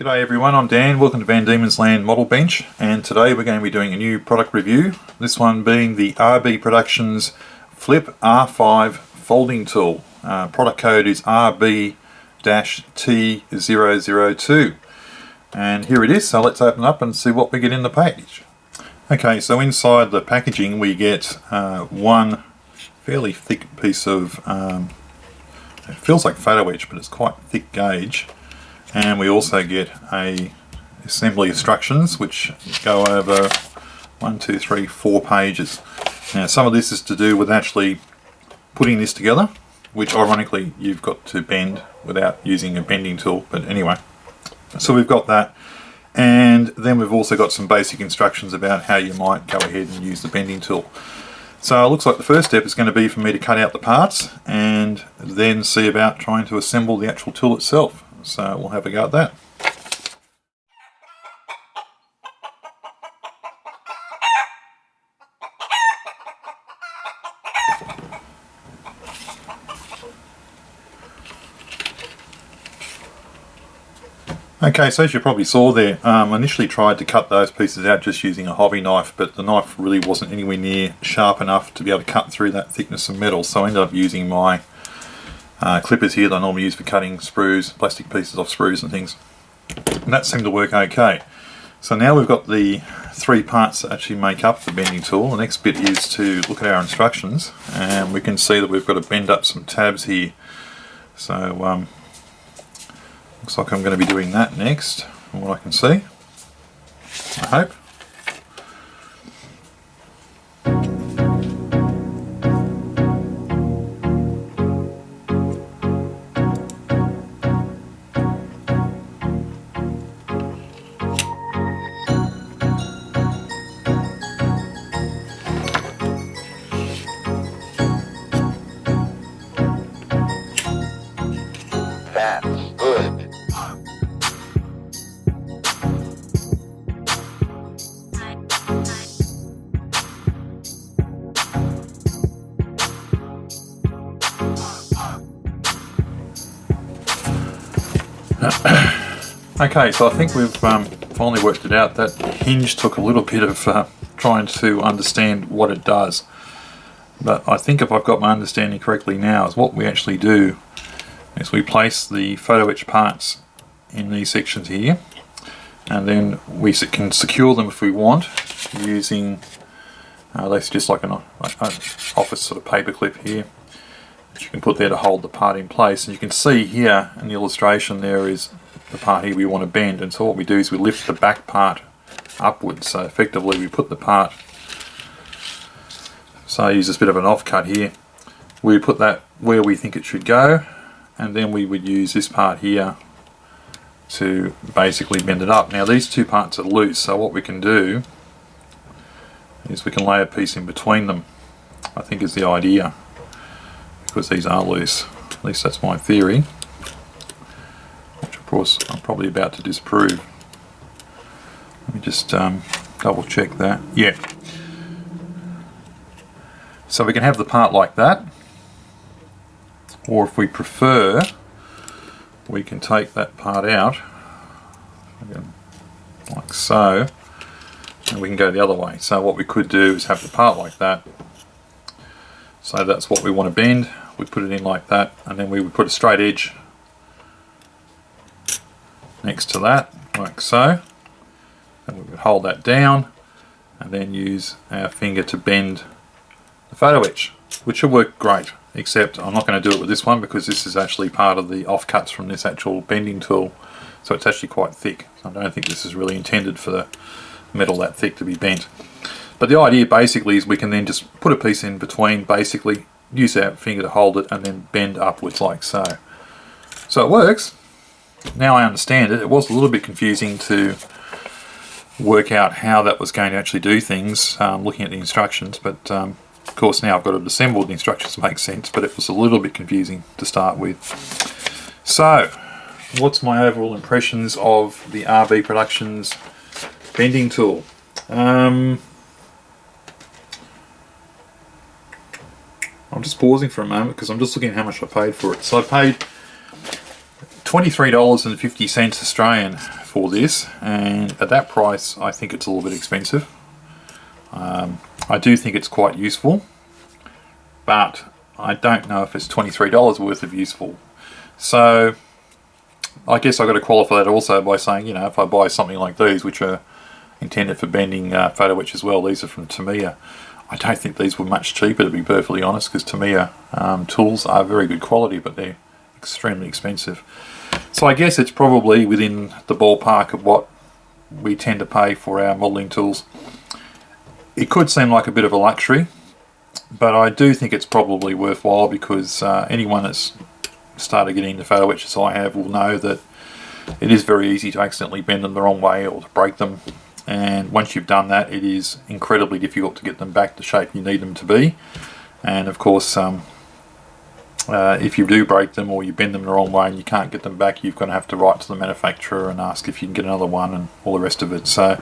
G'day everyone, I'm Dan, welcome to Van Diemen's Land Model Bench, and today we're going to be doing a new product review, this one being the RB Productions Flip R5 Folding Tool. Product code is RB-T002, and here it is, so let's open it up and see what we get in the package. Okay, so inside the packaging we get one fairly thick piece of, it feels like photo etch, but it's quite thick gauge. And we also get assembly instructions which go over 4 pages. Now some of this is to do with actually putting this together, which ironically you've got to bend without using a bending tool, but anyway. So we've got that, and then we've also got some basic instructions about how you might go ahead and use the bending tool. So it looks like the first step is going to be for me to cut out the parts and then see about trying to assemble the actual tool itself. So we'll have a go at that. Okay, so as you probably saw there, I initially tried to cut those pieces out just using a hobby knife, but the knife really wasn't anywhere near sharp enough to be able to cut through that thickness of metal, so I ended up using my clippers here that I normally use for cutting sprues, plastic pieces off sprues and things. And that seemed to work okay. So now we've got the three parts that actually make up the bending tool. The next bit is to look at our instructions, and we can see that we've got to bend up some tabs here. So looks like I'm going to be doing that next, from what I can see, I hope. That's good. Okay, so I think we've finally worked it out. That hinge took a little bit of trying to understand what it does. But I think if I've got my understanding correctly now, is what we actually do is we place the photo etch parts in these sections here, and then we can secure them if we want using that's just like an office sort of paper clip here that you can put there to hold the part in place. And you can see here in the illustration there is the part here we want to bend, and so what we do is we lift the back part upwards. So effectively we put the part, so I use this bit of an offcut here, we put that where we think it should go, and then we would use this part here to basically bend it up. Now these two parts are loose, so what we can do is we can lay a piece in between them, I think is the idea, because these are loose. At least that's my theory, which of course I'm probably about to disprove. Let me just double check that. Yeah. So we can have the part like that, or if we prefer, we can take that part out, again, like so, and we can go the other way. So what we could do is have the part like that. So that's what we want to bend. We put it in like that, and then we would put a straight edge next to that, like so. And we would hold that down, and then use our finger to bend the photo etch, which will work great. Except I'm not going to do it with this one because this is actually part of the offcuts from this actual bending tool, so it's actually quite thick. I don't think this is really intended for the metal that thick to be bent. But the idea basically is we can then just put a piece in between, basically use our finger to hold it and then bend upwards like so. So it works. Now I understand it. It was a little bit confusing to work out how that was going to actually do things looking at the instructions, but of course now I've got it assembled, the instructions make sense, but it was a little bit confusing to start with. So, what's my overall impressions of the RB Productions bending tool? I'm just pausing for a moment because I'm just looking at how much I paid for it. So I paid $23.50 Australian for this, and at that price I think it's a little bit expensive. I do think it's quite useful, but I don't know if it's $23 worth of useful. So I guess I've got to qualify that also by saying, you know, if I buy something like these, which are intended for bending photo etch as well, these are from Tamiya. I don't think these were much cheaper, to be perfectly honest, because Tamiya tools are very good quality, but they're extremely expensive. So I guess it's probably within the ballpark of what we tend to pay for our modelling tools. It could seem like a bit of a luxury, but I do think it's probably worthwhile, because anyone that's started getting into photo etch as I have will know that it is very easy to accidentally bend them the wrong way or to break them, and once you've done that, it is incredibly difficult to get them back the shape you need them to be. And of course, if you do break them or you bend them the wrong way and you can't get them back, you're going to have to write to the manufacturer and ask if you can get another one and all the rest of it. So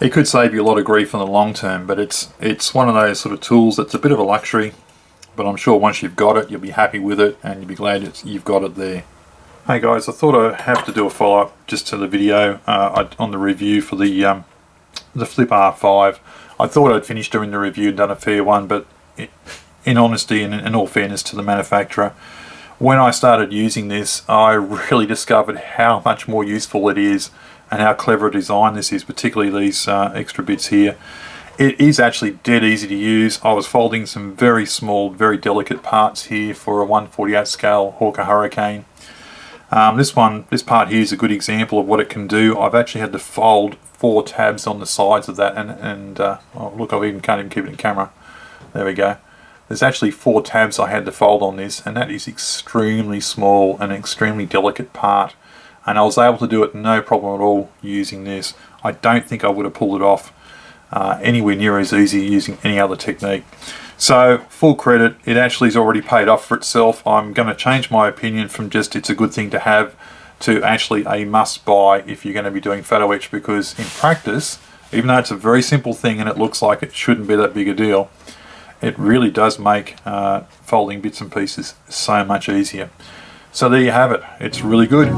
it could save you a lot of grief in the long term, but it's one of those sort of tools that's a bit of a luxury, but I'm sure once you've got it, you'll be happy with it and you'll be glad you've got it there. Hey guys, I thought I'd have to do a follow-up just to the video on the review for the Flip R5. I thought I'd finished doing the review and done a fair one, but in honesty and in all fairness to the manufacturer, when I started using this, I really discovered how much more useful it is and how clever a design this is, particularly these extra bits here. It is actually dead easy to use. I was folding some very small, very delicate parts here for a 1/48 scale Hawker Hurricane. This part here is a good example of what it can do. I've actually had to fold 4 tabs on the sides of that, and oh, look, can't even keep it in camera. There we go. There's actually 4 tabs I had to fold on this, and that is extremely small and extremely delicate part. And I was able to do it no problem at all using this. I don't think I would have pulled it off anywhere near as easy using any other technique. So full credit, it actually has already paid off for itself. I'm going to change my opinion from just it's a good thing to have to actually a must buy if you're going to be doing photo etch, because in practice, even though it's a very simple thing and it looks like it shouldn't be that big a deal, it really does make folding bits and pieces so much easier. So there you have it. It's really good.